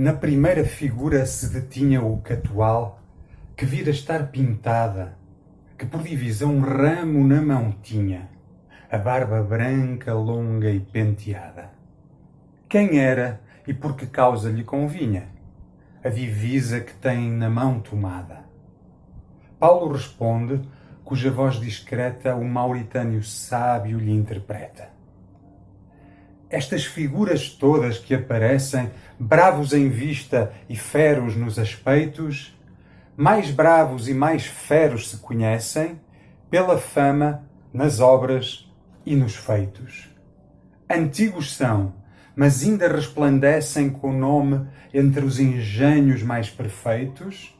Na primeira figura se detinha o catual, que vira estar pintada, que por divisão um ramo na mão tinha, a barba branca, longa e penteada. Quem era e por que causa lhe convinha? A divisa que tem na mão tomada. Paulo responde, cuja voz discreta o mauritânio sábio lhe interpreta. Estas figuras todas que aparecem, bravos em vista e feros nos aspeitos, mais bravos e mais feros se conhecem pela fama, nas obras e nos feitos. Antigos são, mas ainda resplandecem com nome entre os engenhos mais perfeitos.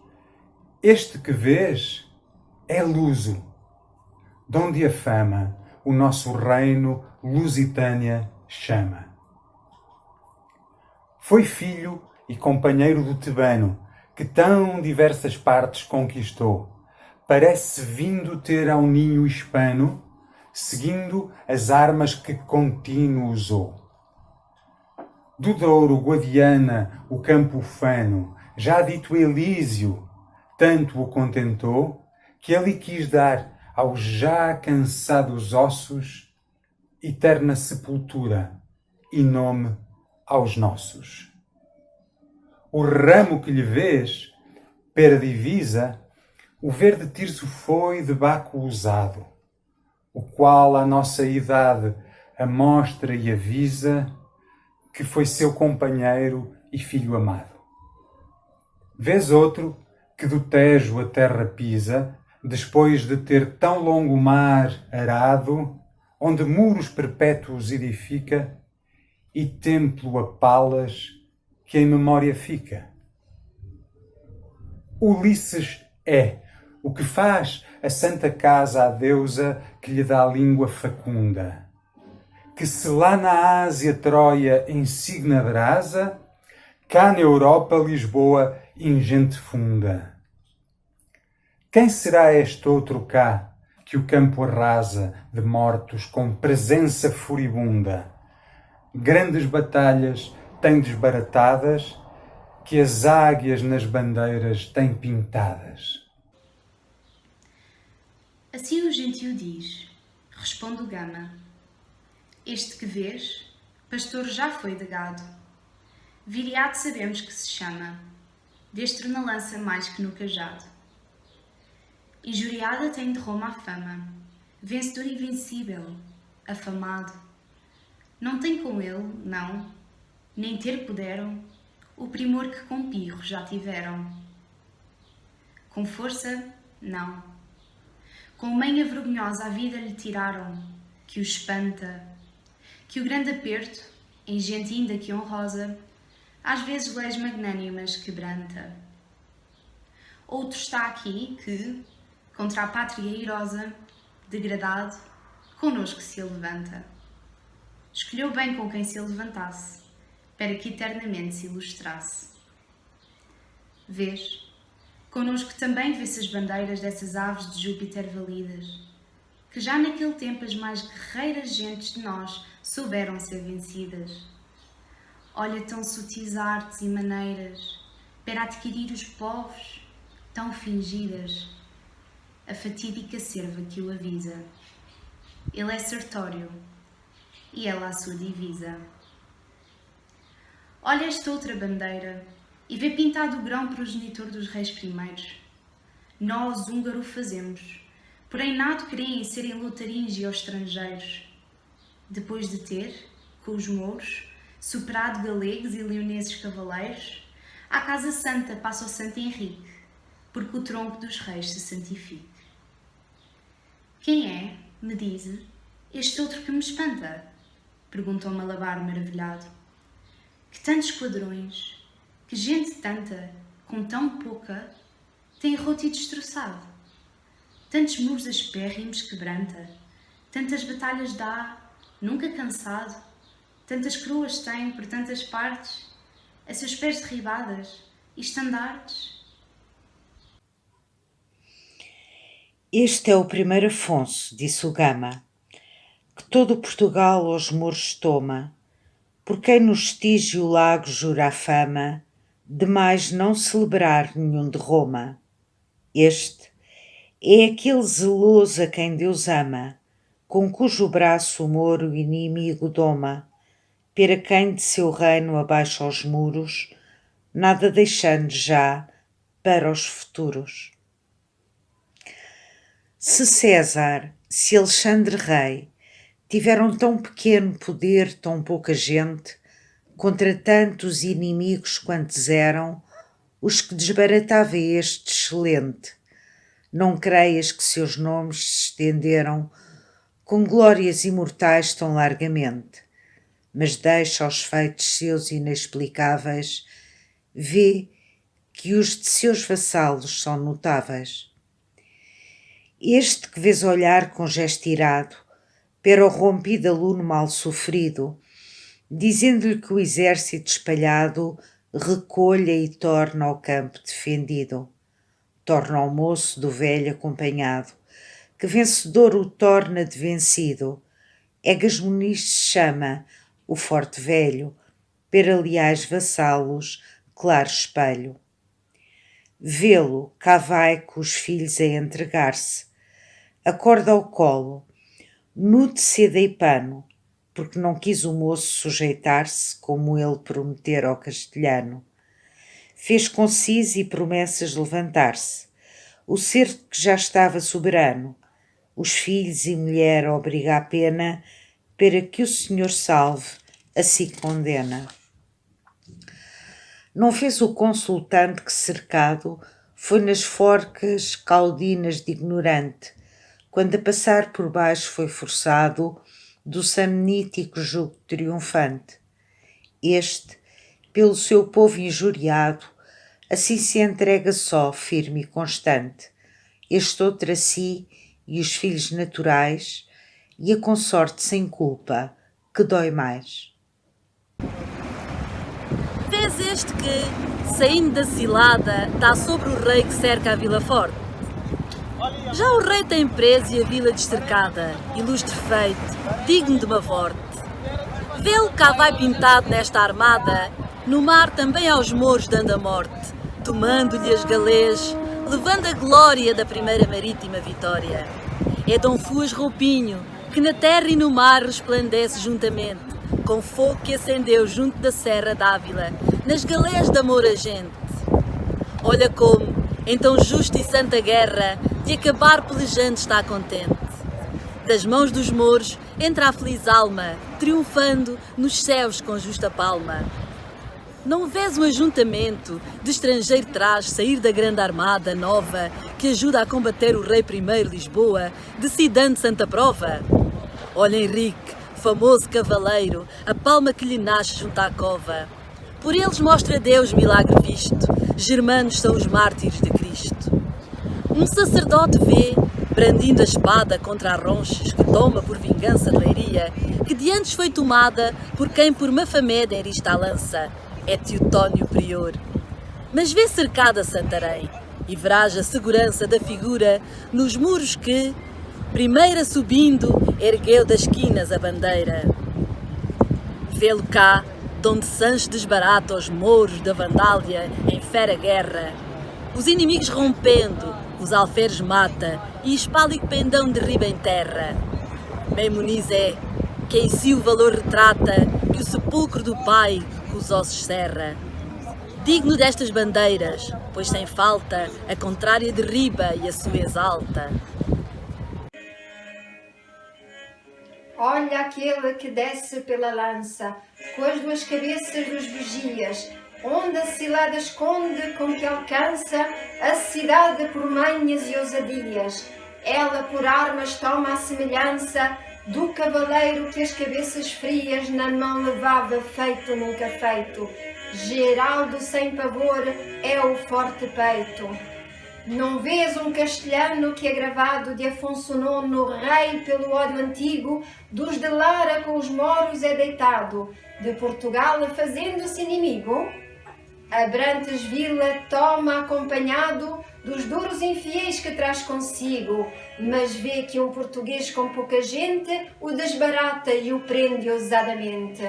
Este que vês é Luso, donde a fama o nosso reino Lusitânia chama. Foi filho e companheiro do Tebano, que tão diversas partes conquistou. Parece vindo ter ao ninho hispano, seguindo as armas que contínuo usou. Do Douro, Guadiana, o campo ufano, já dito Elísio, tanto o contentou, que ali quis dar aos já cansados ossos eterna sepultura e nome aos nossos. O ramo que lhe vês, pera divisa, o verde tirso foi de Baco usado, o qual à nossa idade amostra e avisa que foi seu companheiro e filho amado. Vês outro que do Tejo a terra pisa, depois de ter tão longo mar arado, onde muros perpétuos edifica e templo a palas que em memória fica. Ulisses é o que faz a santa casa à deusa que lhe dá a língua facunda, que se lá na Ásia Troia insigna brasa, cá na Europa Lisboa ingente funda. Quem será este outro cá, que o campo arrasa de mortos com presença furibunda? Grandes batalhas tem desbaratadas, que as águias nas bandeiras têm pintadas. Assim o gentio diz, responde o Gama. Este que vês, pastor já foi de gado. Viriato sabemos que se chama, destro na lança mais que no cajado. Injuriada tem de Roma a fama, vencedor invencível, afamado. Não tem com ele, não, nem ter puderam, o primor que com Pirro já tiveram. Com força, não. Com manha vergonhosa a vida lhe tiraram, que o espanta, que o grande aperto, em gente ainda que honrosa, às vezes leis magnânimas quebranta. Outro está aqui que, contra a pátria airosa, degradado, connosco se levanta. Escolheu bem com quem se levantasse, para que eternamente se ilustrasse. Vês, connosco também vê-se as bandeiras dessas aves de Júpiter validas, que já naquele tempo as mais guerreiras gentes de nós souberam ser vencidas. Olha tão sutis artes e maneiras, para adquirir os povos, tão fingidas, a fatídica cerva que o avisa. Ele é Sertório, e ela a sua divisa. Olha esta outra bandeira, e vê pintado o grão progenitor dos reis primeiros. Nós, húngaro, fazemos, porém nada creem serem lotaringi aos estrangeiros. Depois de ter, com os mouros, superado galegos e leoneses cavaleiros, à Casa Santa passa o Santo Henrique, porque o tronco dos reis se santifique. Quem é, me diz, este outro que me espanta? Perguntou Malabar maravilhado. Que tantos quadrões, que gente tanta, com tão pouca, tem roto e destroçado. Tantos muros aspérrimos quebranta, tantas batalhas dá, nunca cansado, tantas coroas tem por tantas partes, a seus pés derribadas e estandartes. Este é o primeiro Afonso, disse o Gama, que todo Portugal aos muros toma, por quem no estígio lago jura a fama de mais não celebrar nenhum de Roma. Este é aquele zeloso a quem Deus ama, com cujo braço o moro o inimigo doma, pera quem de seu reino abaixa os muros, nada deixando já para os futuros. Se César, se Alexandre Rei tiveram tão pequeno poder, tão pouca gente, contra tantos inimigos quantos eram, os que desbaratava este excelente, não creias que seus nomes se estenderam com glórias imortais tão largamente, mas deixa aos feitos seus inexplicáveis, vê que os de seus vassalos são notáveis. Este que vês olhar com gesto irado, pera o rompido aluno mal sofrido, dizendo-lhe que o exército espalhado recolha e torna ao campo defendido. Torna ao moço do velho acompanhado, que vencedor o torna de vencido. Egas Muniz se chama o forte velho, pera leais vassalos, claro espelho. Vê-lo, cá vai com os filhos a entregar-se, acorda ao colo, nu de seda e pano, porque não quis o moço sujeitar-se como ele prometera ao castelhano. Fez conciso e promessas levantar-se, o ser que já estava soberano, os filhos e mulher obriga a pena, para que o Senhor salve, assim condena. Não fez o consultante que cercado foi nas forcas caudinas de ignorante, quando a passar por baixo foi forçado do samnítico jugo triunfante. Este, pelo seu povo injuriado, assim se entrega só, firme e constante. Este outro a si e os filhos naturais, e a consorte sem culpa, que dói mais. Vês este que, saindo da cilada, dá sobre o rei que cerca a vila forte. Já o rei tem preso e a vila descercada, ilustre feito, digno de uma forte. Vê-lo cá vai pintado nesta armada, no mar também aos mouros dando a morte, tomando-lhe as galês, levando a glória da primeira marítima vitória. É Dom Fuas Roupinho, que na terra e no mar resplandece juntamente, com fogo que acendeu junto da Serra d'Ávila, nas galés da Moura gente. Olha como, em tão justa e santa guerra, de acabar pelejante está contente. Das mãos dos mouros entra a feliz alma, triunfando nos céus com justa palma. Não vês um ajuntamento de estrangeiro traz sair da grande armada nova que ajuda a combater o rei primeiro Lisboa, decidando Santa Prova? Olha Henrique, famoso cavaleiro, a palma que lhe nasce junto à cova. Por eles mostra Deus milagre visto, germanos são os mártires de Cristo. Um sacerdote vê, brandindo a espada contra Arronches, que toma por vingança de Leiria, que de antes foi tomada por quem por Mafamed erista a lança, é Teotónio Prior. Mas vê cercada Santarém, e verás a segurança da figura nos muros que, primeira subindo, ergueu das quinas a bandeira. Vê-lo cá, donde Sancho desbarata os mouros da Vandália em fera guerra, os inimigos rompendo, os alferes mata e espálido pendão derriba em terra. Bem Muniz é, que em si o valor retrata, que o sepulcro do pai com os ossos serra. Digno destas bandeiras, pois sem falta a contrária derriba e a sua exalta. Olha aquele que desce pela lança, com as duas cabeças dos vigias, onde a cilada esconde com que alcança a cidade por manhas e ousadias. Ela por armas toma a semelhança do cavaleiro que as cabeças frias na mão levava feito nunca feito. Geraldo sem pavor é o forte peito. Não vês um castelhano que agravado de Afonso IX, rei pelo ódio antigo, dos de Lara com os moros é deitado, de Portugal fazendo-se inimigo? Abrantes Vila toma acompanhado dos duros infiéis que traz consigo, mas vê que um português com pouca gente o desbarata e o prende ousadamente.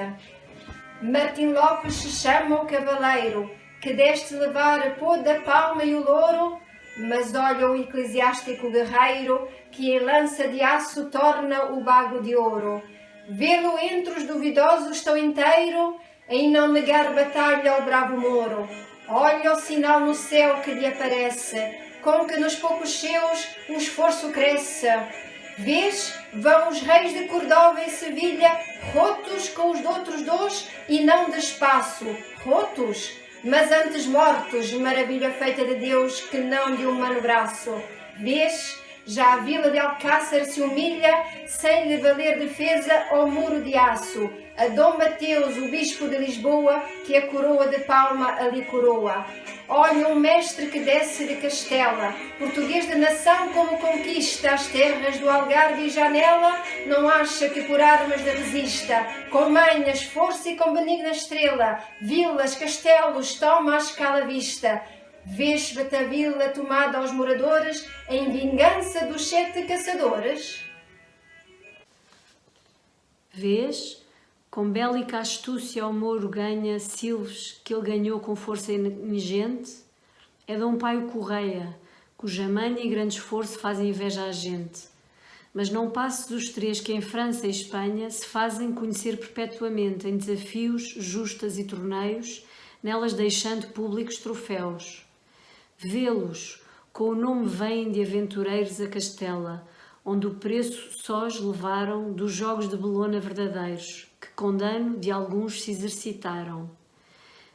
Martim Lopes se chama o cavaleiro, que deste levar a pôr da palma e o louro, mas olha o eclesiástico guerreiro, que em lança de aço torna o bago de ouro. Vê-lo entre os duvidosos tão inteiro, em não negar batalha ao bravo Moro. Olha o sinal no céu que lhe aparece, com que nos poucos seus o esforço cresce. Vês, vão os reis de Cordova e Sevilha, rotos com os de outros dois, e não de espaço, rotos, mas antes mortos, maravilha feita de Deus, que não de humano braço. Vês, já a vila de Alcácer se humilha, sem lhe valer defesa ao muro de aço, a Dom Mateus, o bispo de Lisboa, que a coroa de palma ali coroa. Olha um mestre que desce de Castela, português de nação como conquista as terras do Algarve e Janela, não acha que por armas lhe resista, com manhas, força e com benigna estrela, vilas, castelos, toma a escala vista. Vês Batavila tomada aos moradores, em vingança dos 7 caçadores? Vês, com bélica astúcia o Moro ganha silves que ele ganhou com força ingente? É Dom Paio Correia, cuja manha e grande esforço fazem inveja à gente. Mas não passes os 3 que em França e Espanha se fazem conhecer perpetuamente em desafios, justas e torneios, nelas deixando públicos troféus. Vê-los, com o nome vêm de aventureiros a Castela, onde o preço sós levaram dos jogos de Belona verdadeiros, que com dano de alguns se exercitaram.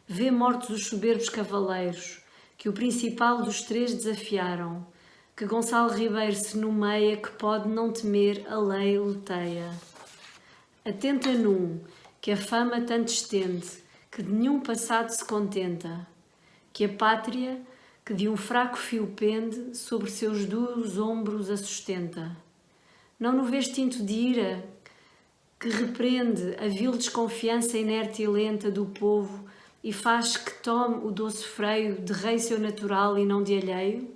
Vê mortos os soberbos cavaleiros, que o principal dos 3 desafiaram, que Gonçalo Ribeiro se nomeia, que pode não temer a lei leteia. Atenta num, que a fama tanto estende, que de nenhum passado se contenta, que a pátria, que de um fraco fio pende, sobre seus duros ombros a sustenta. Não no vês tinto de ira, que repreende a vil desconfiança inerte e lenta do povo e faz que tome o doce freio de rei seu natural e não de alheio?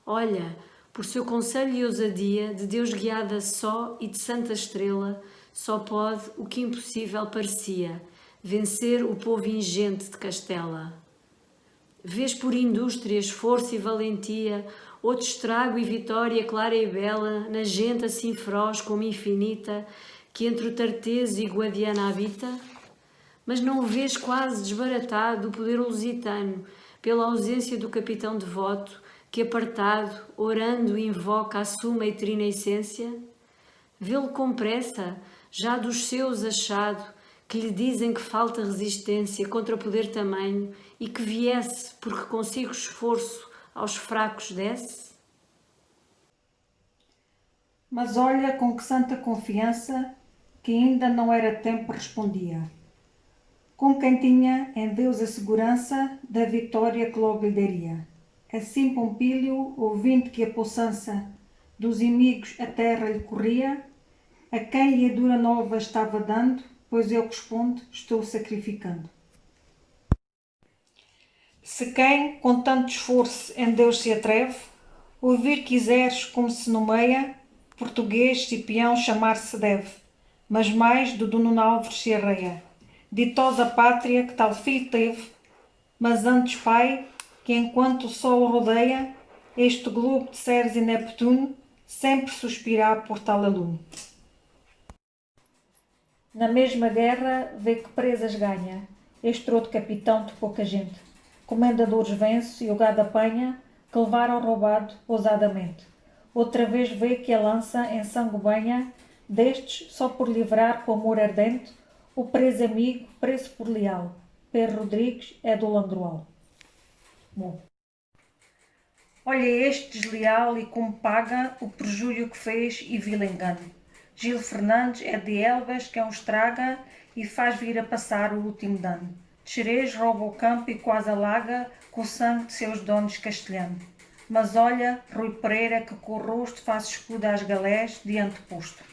Olha, por seu conselho e ousadia, de Deus guiada só e de santa estrela, só pode o que impossível parecia, vencer o povo ingente de Castela. Vês por indústria, esforço e valentia, outro estrago e vitória clara e bela, na gente assim feroz como infinita, que entre o Tarteso e Guadiana habita? Mas não o vês quase desbaratado o poder lusitano, pela ausência do capitão devoto, que apartado, orando, invoca a suma e trina essência? Vê-lo com pressa, já dos seus achado, que lhe dizem que falta resistência contra o poder tamanho e que viesse, porque consigo esforço, aos fracos desce? Mas olha com que santa confiança, que ainda não era tempo respondia. Com quem tinha em Deus a segurança da vitória que logo lhe daria. Assim Pompílio, ouvindo que a possança dos inimigos a terra lhe corria, a quem lhe a dura nova estava dando, pois eu respondo, estou sacrificando. Se quem, com tanto esforço, em Deus se atreve, ouvir quiseres como se nomeia, português Cipião chamar-se deve, mas mais do Nuno Alves se arreia. Ditosa pátria que tal filho teve, mas antes pai, que enquanto o sol rodeia, este globo de Ceres e Neptuno, sempre suspirar por tal aluno. Na mesma guerra, vê que presas ganha, este outro capitão de pouca gente. Comendadores vence e o gado apanha, que levaram roubado ousadamente. Outra vez vê que a lança em sangue banha, destes, só por livrar com amor ardente, o preso amigo, preso por leal. Pedro Rodrigues é do Landroal. Bom. Olha este desleal e como paga o prejuízo que fez e vil engano. Gil Fernandes é de Elvas, que é um estraga e faz vir a passar o último dano. De Xerez rouba o campo e quase alaga com o sangue de seus donos castelhano. Mas olha Rui Pereira que com o rosto faz escudo às galés diante posto.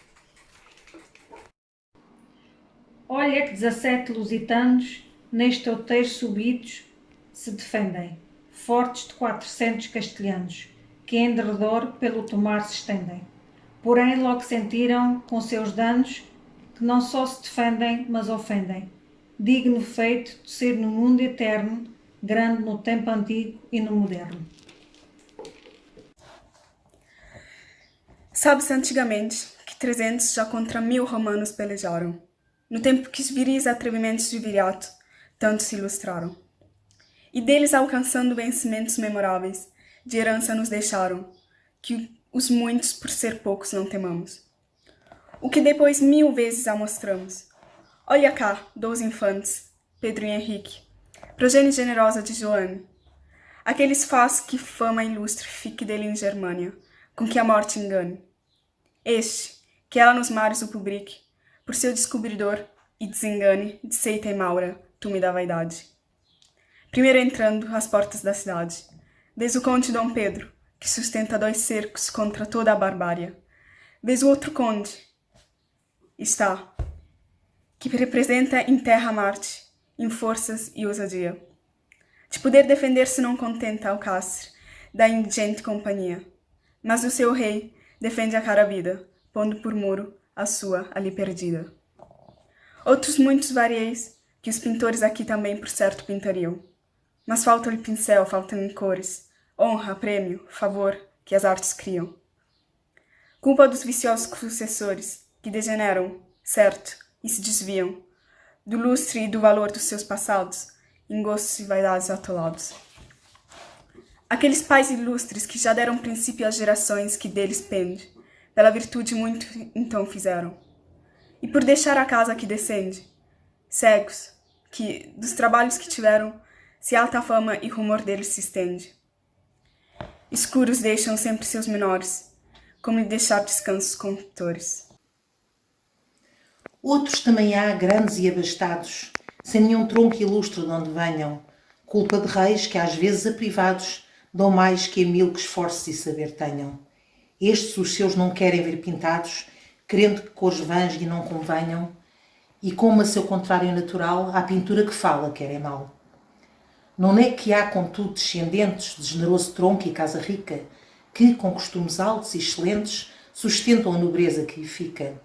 Olha que 17 lusitanos neste outeiro subidos se defendem, fortes de 400 castelhanos, que em derredor pelo tomar se estendem. Porém logo sentiram com seus danos que não só se defendem, mas ofendem. Digno feito de ser no mundo eterno grande no tempo antigo e no moderno. Sabe-se antigamente que 300 já contra 1000 romanos pelejaram, no tempo que os viris atrevimentos de Viriato tanto se ilustraram. E deles alcançando vencimentos memoráveis, de herança nos deixaram, que os muitos por ser poucos não temamos. O que depois 1000 vezes amostramos. Olha cá, 2 infantes, Pedro e Henrique, progenie generosa de Joane. Aqueles faz que fama ilustre fique dele em Germânia, com que a morte engane. Este, que ela nos mares o publique, por seu descobridor e desengane de seita e maura, tume da vaidade. Primeiro entrando às portas da cidade, desde o conde Dom Pedro, que sustenta 2 cercos contra toda a barbárie, desde o outro conde, está, que representa em terra Marte, em forças e ousadia. De poder defender-se não contenta ao cárcere da indigente companhia, mas o seu rei defende a cara vida, pondo por muro a sua ali perdida. Outros muitos varieis, que os pintores aqui também por certo pintariam, mas falta-lhe pincel, faltam-lhe cores, honra, prêmio, favor, que as artes criam. Culpa dos viciosos sucessores, que degeneram, certo, e se desviam, do lustre e do valor dos seus passados, em gostos e vaidades atolados. Aqueles pais ilustres que já deram princípio às gerações que deles pende, pela virtude muito então fizeram. E por deixar a casa que descende, cegos, que, dos trabalhos que tiveram, se alta fama e rumor deles se estende. Escuros deixam sempre seus menores, como lhe deixar descansos condutores. Outros também há, grandes e abastados, sem nenhum tronco ilustre de onde venham, culpa de reis que às vezes a privados dão mais que a 1000 que esforços e saber tenham. Estes os seus não querem ver pintados, querendo que cores vãs lhe não convenham, e como a seu contrário natural, à pintura que fala quer é mal. Não é que há, contudo, descendentes de generoso tronco e casa rica, que, com costumes altos e excelentes, sustentam a nobreza que lhe fica.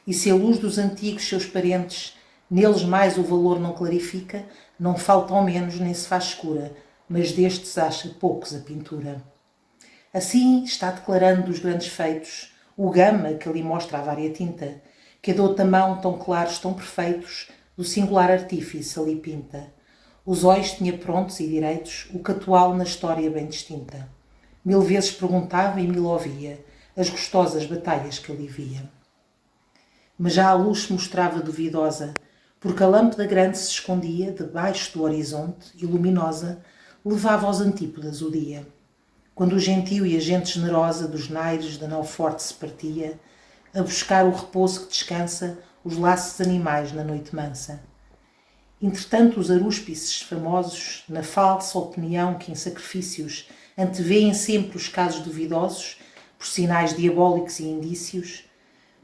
E se a luz dos antigos seus parentes neles mais o valor não clarifica, não falta ao menos nem se faz escura, mas destes acha poucos a pintura. Assim está declarando dos grandes feitos o gama que ali mostra a vária tinta, que a de outra mão tão claros, tão perfeitos, do singular artífice ali pinta. Os olhos tinha prontos e direitos, o que atual na história bem distinta. 1000 vezes perguntava e 1000 ouvia, as gostosas batalhas que ali via. Mas já a luz se mostrava duvidosa, porque a lâmpada grande se escondia debaixo do horizonte e luminosa levava aos antípodas o dia. Quando o gentio e a gente generosa dos naires da nau forte se partia, a buscar o repouso que descansa os laços animais na noite mansa. Entretanto, os arúspices famosos, na falsa opinião que em sacrifícios antevêem sempre os casos duvidosos, por sinais diabólicos e indícios,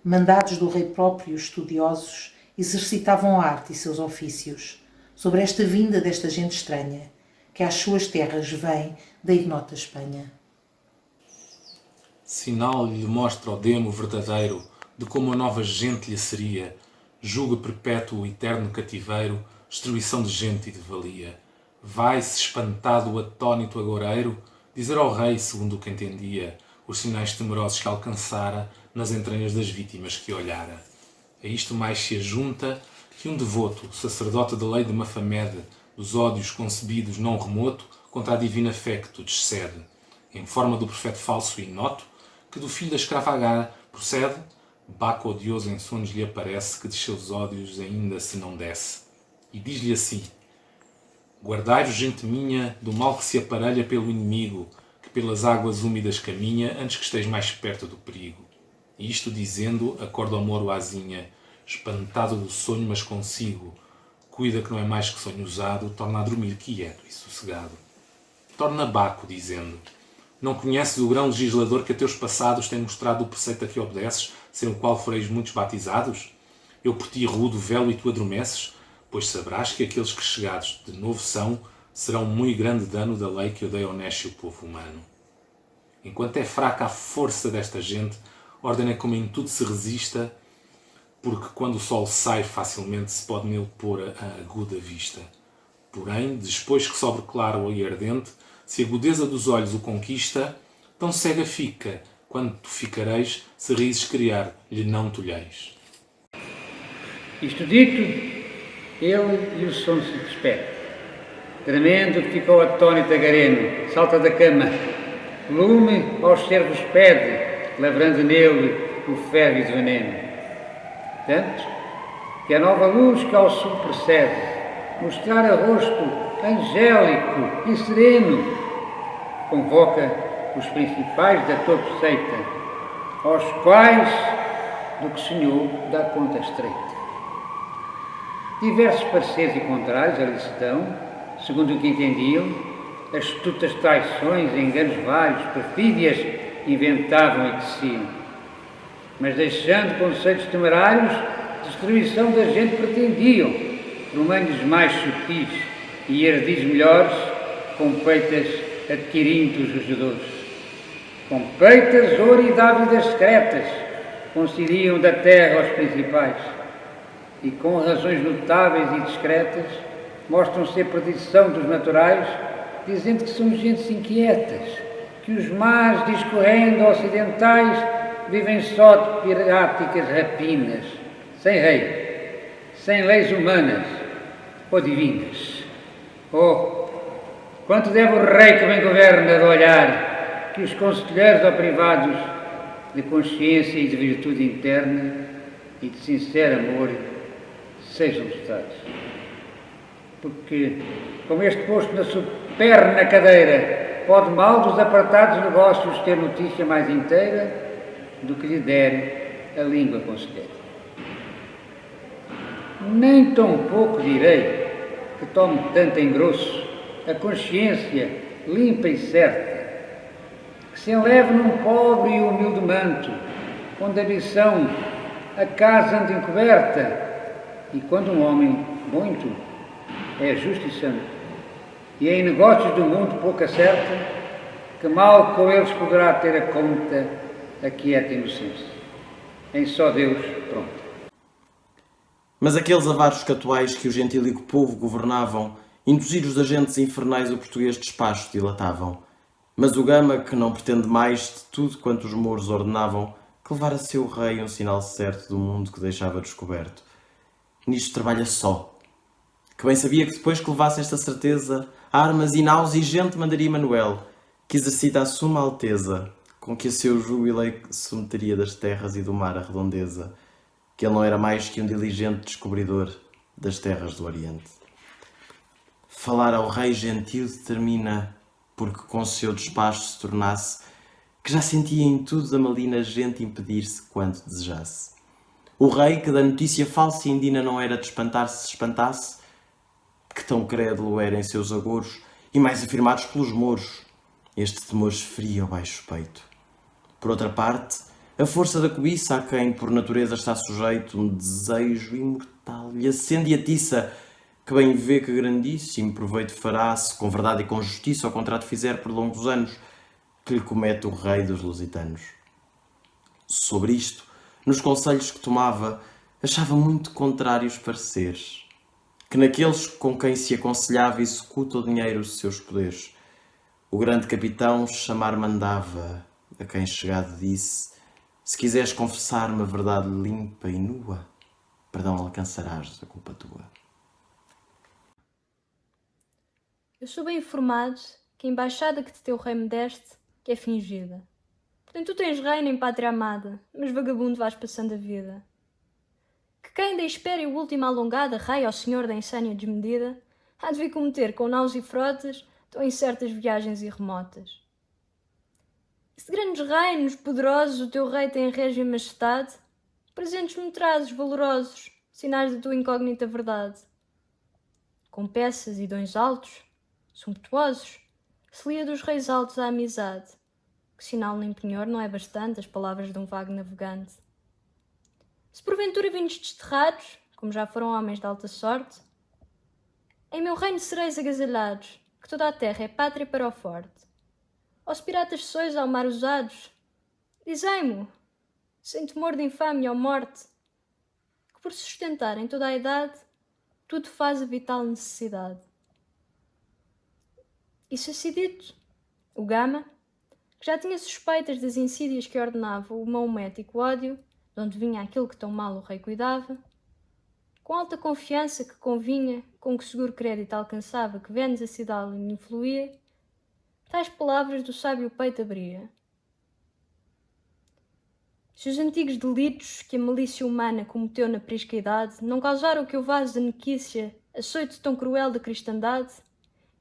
mandados do rei próprio estudiosos, exercitavam a arte e seus ofícios, sobre esta vinda desta gente estranha, que às suas terras vem da ignota Espanha. Sinal lhe mostra o demo verdadeiro de como a nova gente lhe seria, julgo perpétuo o eterno cativeiro, destruição de gente e de valia. Vai-se espantado o atónito agoureiro dizer ao rei, segundo o que entendia, os sinais temerosos que alcançara nas entranhas das vítimas que olhara. A isto mais se ajunta que um devoto, sacerdote da lei de Mafamed, dos ódios concebidos não remoto, contra a divina fé que tudo excede, em forma do profeta falso e inoto, que do filho da escrava Agar procede, Baco odioso em sonhos lhe aparece, que de seus ódios ainda se não desce. E diz-lhe assim: guardai-vos, gente minha, do mal que se aparelha pelo inimigo, que pelas águas úmidas caminha, antes que esteja mais perto do perigo. E isto dizendo, acorda ao moro azinha, espantado do sonho, mas consigo, cuida que não é mais que sonho usado, torna a dormir quieto e sossegado. Torna Baco, dizendo: não conheces o grão legislador que a teus passados tem mostrado o preceito a que obedeces, sem o qual foreis muitos batizados? Eu por ti rudo velo e tu adormeces? Pois saberás que aqueles que chegados de novo são, serão muito grande dano da lei que odeia o néscio povo humano. Enquanto é fraca a força desta gente, ordena como em tudo se resista, porque quando o sol sai facilmente se pode nele pôr a aguda vista. Porém, depois que sobre claro e ardente, se a agudeza dos olhos o conquista, tão cega fica, quando tu ficareis, se rises criar, lhe não tolheis. Isto dito, ele e o som se despede. Tremendo ficou atónito Agareno, salta da cama, lume aos servos pede, lavrando nele o férvido veneno. Tanto que a nova luz que ao sul precede, mostrar a rosto angélico e sereno, convoca os principais da topo seita, aos quais do que sonhou dá conta estreita. Diversos pareceres e contrários ali se dão, segundo o que entendiam, astutas traições, enganos vários, perfídias inventavam e teciam. Mas deixando conselhos temerários, destruição da gente pretendiam, por manhos mais sutis e ardis melhores, com peitas adquirindo os rugedores. Com peitas, ouro e dávidas secretas, conciliam da terra aos principais, e com razões notáveis e discretas, mostram ser perdição dos naturais, dizendo que são gentes inquietas, que os mares discorrendo ocidentais vivem só de piráticas rapinas, sem rei, sem leis humanas ou divinas. Oh, quanto deve o rei que bem governa de olhar que os conselheiros ou privados de consciência e de virtude interna e de sincero amor sejam dotados. Porque, com este posto na superna cadeira, pode mal dos apartados negócios ter notícia mais inteira do que lhe der a língua conselheira. Nem tão pouco direi que tome tanto em grosso a consciência limpa e certa, que se enleve num pobre e humilde manto, onde a ambição a casa anda encoberta, e quando um homem bom em tudo é justo e santo, e em negócios do mundo pouco acerta, que mal com eles poderá ter a conta a quieta inocência. Em só Deus, pronto. Mas aqueles avaros catuais que o gentílico povo governavam, induzidos de agentes infernais o português despacho dilatavam. Mas o Gama, que não pretende mais de tudo quanto os mouros ordenavam, que levar a seu rei um sinal certo do mundo que deixava descoberto. Nisto trabalha só, que bem sabia que depois que levasse esta certeza, armas e naus e gente mandaria Manuel, que exercita a suma alteza, com que a seu jugo e lei submeteria das terras e do mar a redondeza, que ele não era mais que um diligente descobridor das terras do Oriente. Falar ao rei gentil determina, porque com seu despacho se tornasse, que já sentia em tudo da malina gente impedir-se quanto desejasse. O rei, que da notícia falsa e indina não era de espantar se espantasse, que tão crédulo era em seus agouros, e mais afirmados pelos mouros, este temor esfria o baixo peito. Por outra parte, a força da cobiça, a quem por natureza está sujeito um desejo imortal, lhe acende e atiça, que bem vê que grandíssimo proveito fará, se com verdade e com justiça o contrato fizer por longos anos, que lhe comete o rei dos lusitanos. Sobre isto, nos conselhos que tomava, achava muito contrários pareceres, que naqueles com quem se aconselhava executa o dinheiro os seus poderes. O grande capitão chamar mandava, a quem chegado disse: se quiseres confessar-me a verdade limpa e nua, perdão alcançarás da culpa tua. Eu sou bem informado que a embaixada que de teu rei me deste, que é fingida. Portanto, tu tens reino em pátria amada, mas vagabundo vais passando a vida. Que quem da espera e o último alongada, rei ao senhor da insânia desmedida, há de vir cometer com naus e frotas tão incertas viagens e remotas. Se de grandes reinos poderosos o teu rei tem régia e majestade, presentes me trazes valorosos, sinais da tua incógnita verdade. Com peças e dons altos, sumptuosos, se lia dos reis altos a amizade, que sinal nem penhor não é bastante as palavras de um vago navegante. Se porventura vindes desterrados, como já foram homens de alta sorte, em meu reino sereis agasalhados, que toda a terra é pátria para o forte. Aos piratas sois ao mar usados, dizei-mo, sem temor de infâmia ou morte, que por sustentar em toda a idade, tudo faz a vital necessidade. Isso assim dito, o Gama, que já tinha suspeitas das insídias que ordenava o maomético ódio, de onde vinha aquilo que tão mal o rei cuidava, com alta confiança que convinha, com que seguro crédito alcançava que Vênus a cidade lhe influía, tais palavras do sábio peito abria. Se os antigos delitos que a malícia humana cometeu na prisca idade não causaram que o vaso da nequícia, açoito tão cruel da cristandade,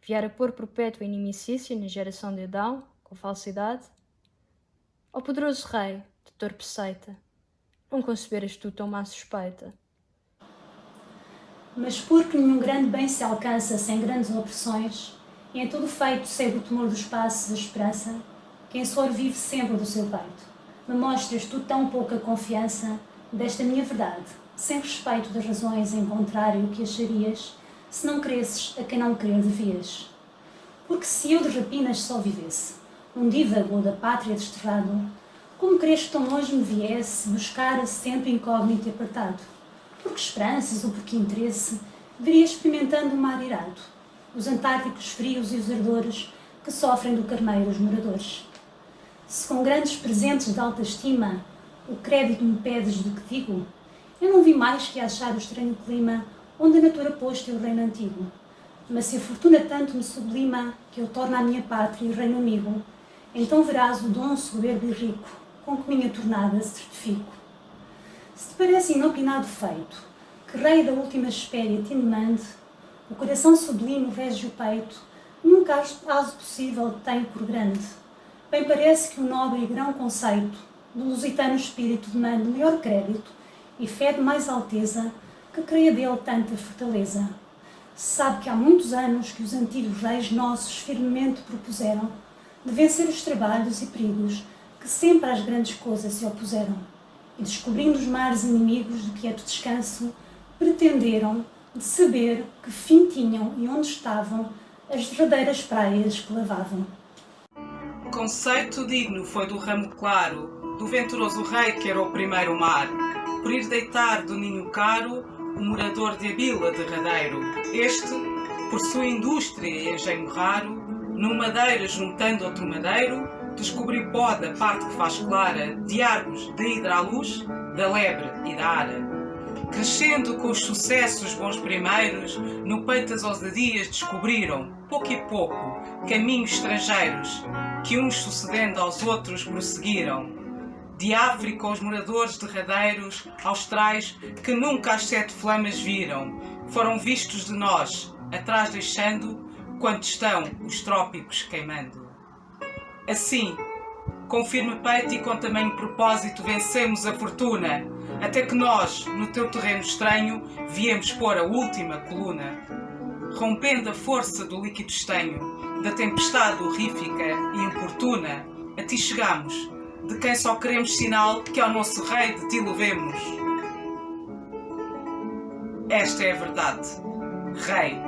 viera pôr perpétua inimicícia na geração de Adão, com falsidade, ó poderoso rei, de torpe seita, não conceberas tu tão má suspeita? Mas porque nenhum grande bem se alcança sem grandes opressões, e em todo feito segue o temor dos passos a esperança, quem só vive sempre do seu peito. Me mostras tu tão pouca confiança desta minha verdade, sem respeito das razões em contrário que acharias, se não cresces a quem não crer devias. Porque se eu de rapinas só vivesse, um dívago da pátria desterrado, como cresces que tão longe me viesse buscar sempre incógnito e apartado? Porque esperanças ou porque interesse, viria experimentando o mar irado, os antárticos frios e os ardores que sofrem do carneiro os moradores. Se com grandes presentes de alta estima o crédito me pedes do que digo, eu não vi mais que achar o estranho clima onde a natura pôs teu reino antigo. Mas se a fortuna tanto me sublima que eu torno a minha pátria e reino amigo, então verás o dom soberbo e rico com que minha tornada certifico. Se te parece inopinado feito, que rei da última Hespéria te mande, o coração sublime rege o peito, nunca aso possível tem por grande. Bem parece que o nobre e grão conceito do lusitano espírito demanda maior crédito e fé de mais alteza que creia dele tanta fortaleza. Se sabe que há muitos anos que os antigos reis nossos firmemente propuseram de vencer os trabalhos e perigos que sempre às grandes coisas se opuseram, e descobrindo os mares inimigos de quieto descanso, pretenderam de saber que fim tinham e onde estavam as derradeiras praias que lavavam. Conceito digno foi do ramo claro, do venturoso rei que era o primeiro mar, por ir deitar do ninho caro o morador de Abila derradeiro. Este, por sua indústria e engenho raro, num madeira juntando outro madeiro, descobri pó da parte que faz clara, de Argos, da hidra à luz, da lebre e da ara. Crescendo com os sucessos bons primeiros, no peito as ousadias descobriram, pouco e pouco, caminhos estrangeiros, que uns sucedendo aos outros prosseguiram. De África os moradores derradeiros, austrais, que nunca as 7 flamas viram, foram vistos de nós, atrás deixando, quando estão os trópicos queimando. Assim, com firme peito e com tamanho propósito vencemos a fortuna, até que nós, no teu terreno estranho, viemos pôr a última coluna. Rompendo a força do líquido estenho, da tempestade horrífica e importuna, a ti chegamos, de quem só queremos sinal que ao nosso rei de ti louvemos. Esta é a verdade, rei,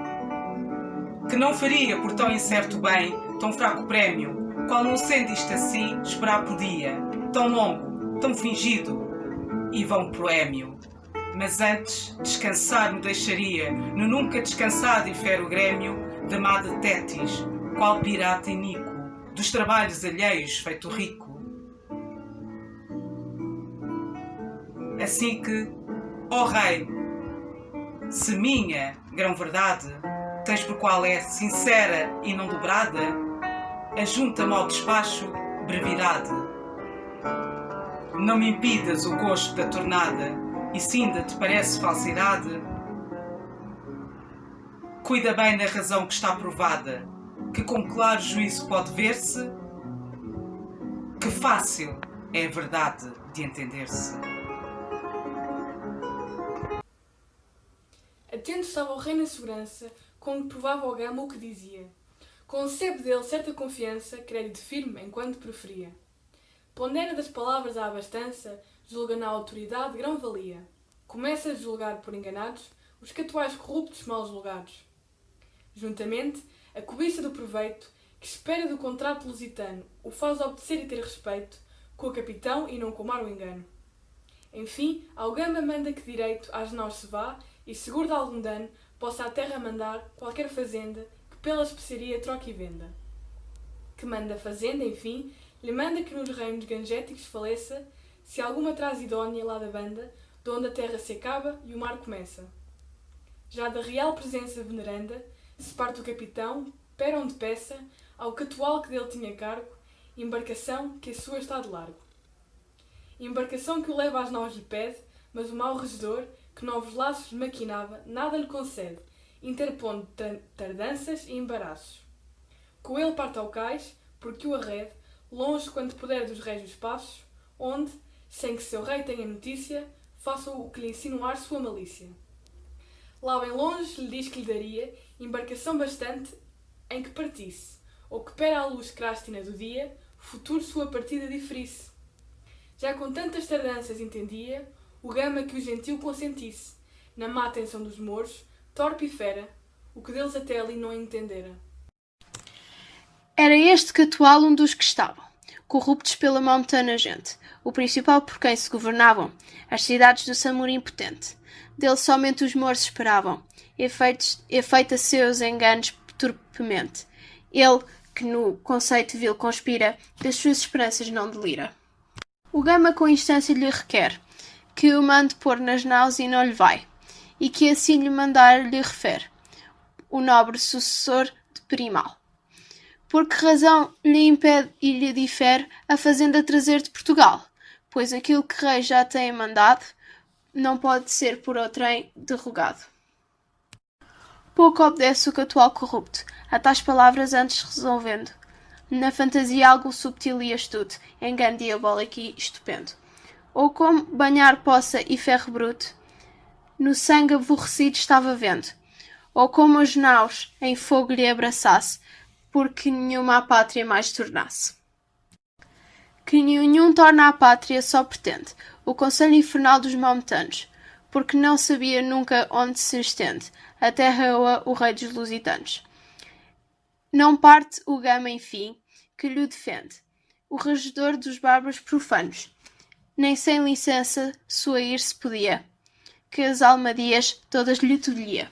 que não faria por tão incerto bem, tão fraco prémio, qual não sendo isto assim, esperar podia, tão longo, tão fingido, e vão proémio. Mas antes, descansar me deixaria, no nunca descansado e fero grêmio, da má de Tétis, qual pirata iníquo, dos trabalhos alheios feito rico. Assim que, ó rei, se minha grão-verdade tens por qual é sincera e não dobrada, ajunta-me ao despacho brevidade. Não me impidas o gosto da tornada, e se ainda te parece falsidade, cuida bem da razão que está provada, que com claro juízo pode ver-se, que fácil é a verdade de entender-se. Atento estava o rei na segurança, quando provava ao Gama o que dizia. Concebe dele certa confiança, crédito firme enquanto preferia. Pondera das palavras à abastança, julga na autoridade grão valia. Começa a julgar por enganados os que atuais corruptos mal julgados. Juntamente, a cobiça do proveito, que espera do contrato lusitano, o faz obedecer e ter respeito, com o capitão e não com o mar o engano. Enfim, ao Gama manda que direito às naus se vá, e seguro de algum dano, possa à terra mandar qualquer fazenda que pela especiaria troca e venda. Que manda a fazenda, enfim, lhe manda que nos reinos gangéticos faleça, se alguma traz idónea lá da banda, de onde a terra se acaba e o mar começa. Já da real presença veneranda, se parte o capitão, peram de peça, ao catual que dele tinha cargo, embarcação que a sua está de largo. Embarcação que o leva às naus lhe pede, mas o mau regedor, que novos laços lhe maquinava, nada lhe concede, interpondo tardanças e embaraços. Com ele parte ao cais, porque o arrede, longe quanto puder dos reis dos passos, onde, sem que seu rei tenha notícia, faça o que lhe insinuar sua malícia. Lá bem longe lhe diz que lhe daria embarcação bastante em que partisse, ou que pera à luz crástina do dia, futuro sua partida diferisse. Já com tantas tardanças entendia, o Gama que o gentil consentisse, na má atenção dos mouros, torpe e fera, o que deles até ali não entendera. Era este catual um dos que estavam, corruptos pela mão de tanta gente, o principal por quem se governavam, as cidades do Samur impotente. Dele somente os mouros esperavam, efeita seus enganos torpemente. Ele, que no conceito vil conspira, das suas esperanças não delira. O Gama com instância lhe requer, que o mande pôr nas naus e não lhe vai, e que assim lhe mandar lhe refere, o nobre sucessor de Perimal. Por que razão lhe impede e lhe difere a fazenda trazer de Portugal? Pois aquilo que rei já tem mandado, não pode ser por outrem derrogado. Pouco obedece o catual corrupto, a tais palavras antes resolvendo, na fantasia algo subtil e astuto, engano diabólico e estupendo. Ou como banhar poça e ferro bruto, no sangue aborrecido estava vendo, ou como as naus em fogo lhe abraçasse, porque nenhuma a pátria mais tornasse. Que nenhum torna a pátria só pretende, o conselho infernal dos maometanos, porque não sabia nunca onde se estende, a terra o rei dos lusitanos. Não parte o Gama, enfim, que lhe defende, o regedor dos bárbaros profanos, nem sem licença sua ir se podia, que as almadias todas lhe tolhia.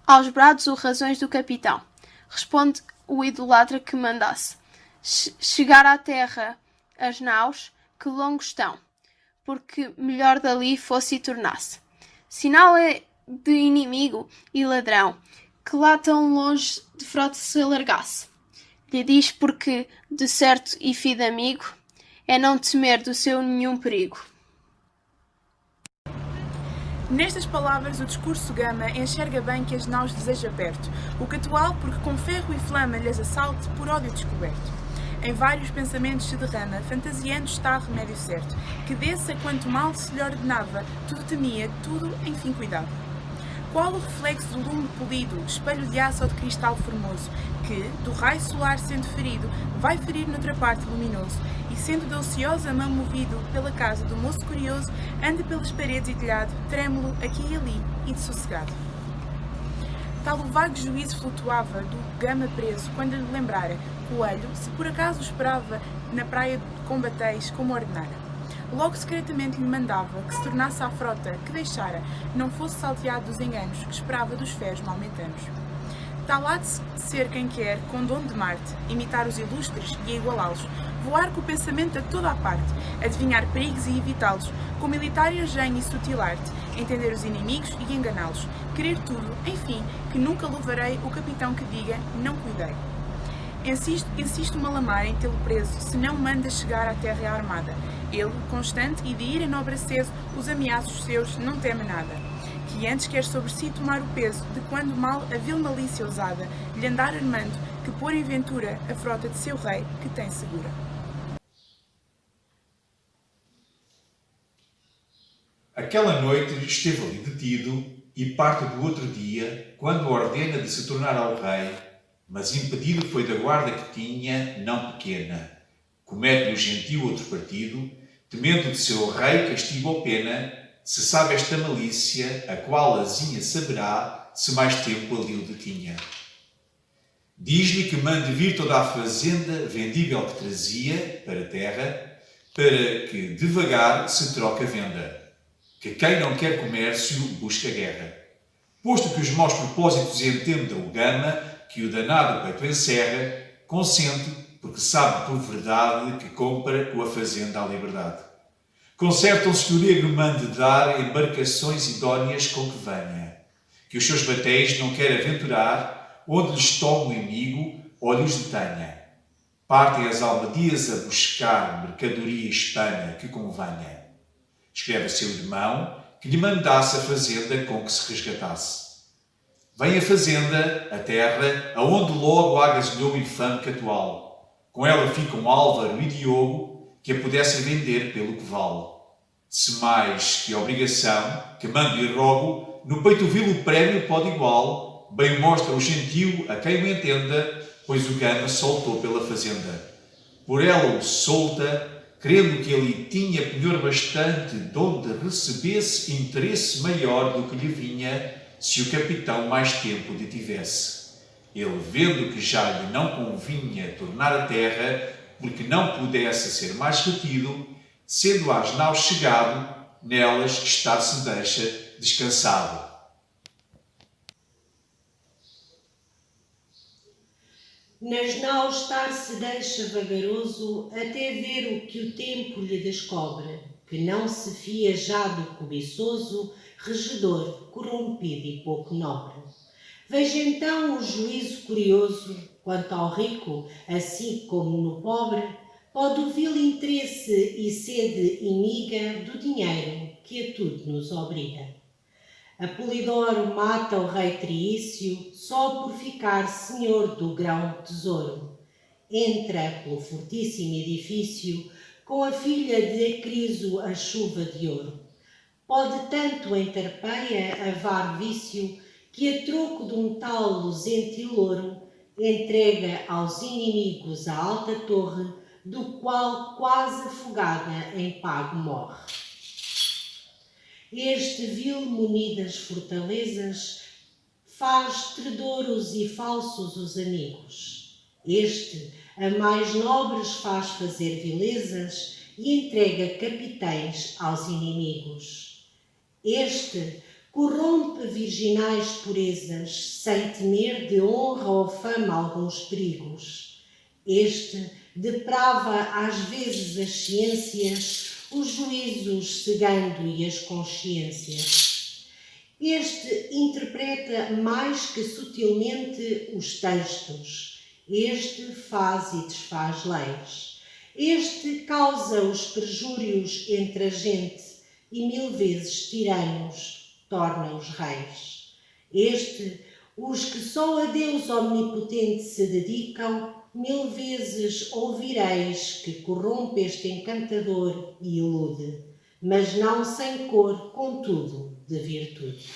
Aos brados o razões do capitão, responde o idolatra que mandasse, chegar à terra as naus que longo estão, porque melhor dali fosse e tornasse. Sinal é de inimigo e ladrão, que lá tão longe de frota se alargasse. Lhe diz porque, de certo e fido amigo, é não temer do seu nenhum perigo. Nestas palavras o discurso Gama enxerga bem que as naus deseja perto, o catual porque com ferro e flama lhes assalte por ódio descoberto. Em vários pensamentos se derrama, fantasiando está remédio certo, que desse a quanto mal se lhe ordenava, tudo temia, tudo enfim cuidava. Qual o reflexo do lume polido, espelho de aço ou de cristal formoso, que, do raio solar sendo ferido, vai ferir noutra parte luminoso, e sendo de ociosa mão movido pela casa do moço curioso, anda pelas paredes e telhado, trêmulo aqui e ali, e dessossegado. Tal o vago juízo flutuava do Gama preso, quando lhe lembrara, Coelho, se por acaso o esperava na praia de combateis como ordenara. Logo secretamente lhe mandava que se tornasse à frota que deixara, não fosse salteado dos enganos que esperava dos feros maometanos. Tal há de ser quem quer, com dom de Marte, imitar os ilustres e igualá-los, voar com o pensamento a toda a parte, adivinhar perigos e evitá-los, com militar engenho e sutil arte, entender os inimigos e enganá-los, querer tudo, enfim, que nunca louvarei o capitão que diga, não cuidei. Insiste o Malamar em tê-lo preso, se não manda chegar à terra armada. Ele, constante e de ira nobre aceso, os ameaços seus não teme nada. Que antes quer sobre si tomar o peso, de quando mal a vil malícia ousada, lhe andar armando, que pôr em ventura a frota de seu rei, que tem segura. Aquela noite esteve ali detido, e parte do outro dia, quando ordena de se tornar ao rei, mas impedido foi da guarda que tinha, não pequena. Comete-lhe o gentil outro partido, temendo de seu rei castigo ou pena, se sabe esta malícia, a qual azinha saberá, se mais tempo ali o detinha. Diz-lhe que mande vir toda a fazenda vendível que trazia para a terra, para que devagar se troque a venda, que quem não quer comércio busca guerra. Posto que os maus propósitos entendam o Gama, que o danado peito encerra, consente, porque sabe por verdade que compra com a fazenda à liberdade. Concertam-se que o negro mande dar embarcações idóneas com que venha, que os seus batéis não quer aventurar, onde lhes tome o inimigo ou lhes detenha. Partem as almadias a buscar mercadoria hispana que convenha. Escreve a seu irmão que lhe mandasse a fazenda com que se resgatasse. Vem a fazenda, a terra, aonde logo agasalhou o infame Catual. Com ela ficam Álvaro e Diogo, que a pudessem vender pelo que vale. Se mais que a obrigação, que mando e rogo, no peito vil o prémio pode igual, bem mostra o gentil a quem o entenda, pois o Gama soltou pela fazenda. Por ela o solta, crendo que ele tinha penhor bastante, donde recebesse interesse maior do que lhe vinha, se o capitão mais tempo detivesse. Ele, vendo que já lhe não convinha tornar a terra, porque não pudesse ser mais retido, sendo às naus chegado, nelas estar se deixa descansado. Nas naus estar se deixa vagaroso, até ver o que o tempo lhe descobre, que não se fia já do cobiçoso, regedor, corrompido e pouco nobre. Veja então o juízo curioso, quanto ao rico, assim como no pobre, pode o vil interesse e sede inimiga do dinheiro que a tudo nos obriga. Apolidoro mata o rei Triício só por ficar senhor do grão tesouro. Entra pelo fortíssimo edifício com a filha de Acriso a chuva de ouro. Pode tanto entarpeia avar vício que a troco de um tal luzente louro entrega aos inimigos a alta torre, do qual quase afogada em pago morre. Este vil munidas fortalezas faz tredouros e falsos os amigos. Este a mais nobres faz fazer vilezas e entrega capitães aos inimigos. Este corrompe virginais purezas, sem temer de honra ou fama alguns perigos. Este deprava às vezes as ciências, os juízos cegando e as consciências. Este interpreta mais que sutilmente os textos. Este faz e desfaz leis. Este causa os perjúrios entre a gente e 1000 vezes tiranos torna-os reis. Este, os que só a Deus omnipotente se dedicam, 1000 vezes ouvireis que corrompe este encantador e ilude, mas não sem cor, contudo, de virtude.